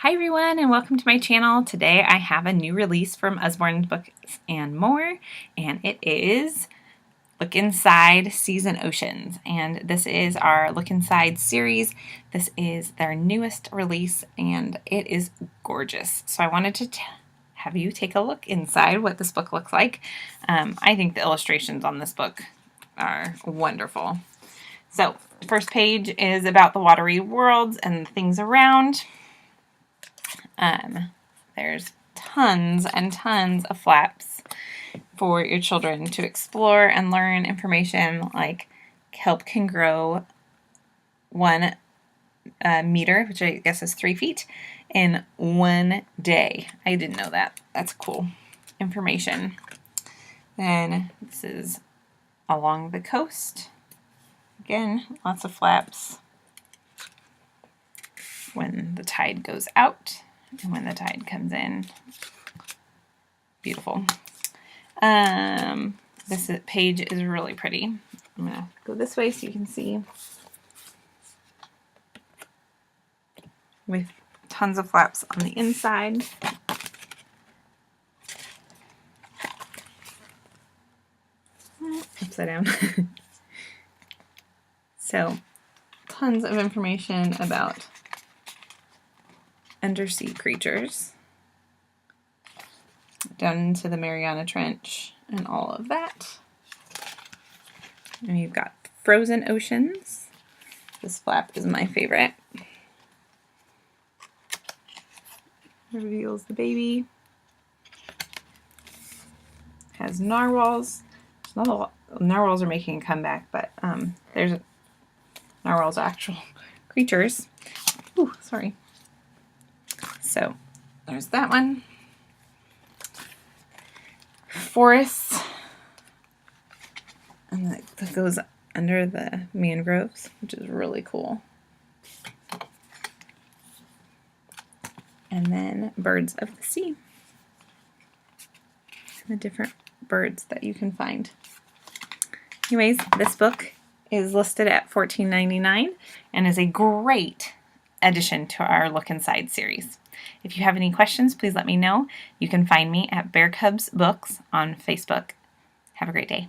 Hi everyone and welcome to my channel. Today I have a new release from Usborne Books and More, and it is Look Inside Seas and Oceans, and this is our Look Inside series. This is their newest release and it is gorgeous. So I wanted to have you take a look inside what this book looks like. I think the illustrations on this book are wonderful. So the first page is about the Watery Worlds and the things around. There's tons and tons of flaps for your children to explore and learn information like kelp can grow 1 meter, which I guess is 3 feet, in 1 day. I didn't know that. That's cool information. Then this is along the coast. Again, lots of flaps. When the tide goes out and when the tide comes in. Beautiful. This page is really pretty. I'm going to go this way so you can see. With tons of flaps on the inside. Upside down. So, tons of information about undersea creatures down into the Mariana Trench and all of that. And you've got frozen oceans. This flap is my favorite. Reveals the baby. Has narwhals. Not a lot. Narwhals are making a comeback, but there's narwhals are actual creatures. Ooh, sorry. So there's that one. Forests. And that goes under the mangroves, which is really cool. And then birds of the sea. And the different birds that you can find. Anyways, this book is listed at $14.99 and is a great addition to our Look Inside series. If you have any questions, please let me know. You can find me at Bear Cubs Books on Facebook. Have a great day.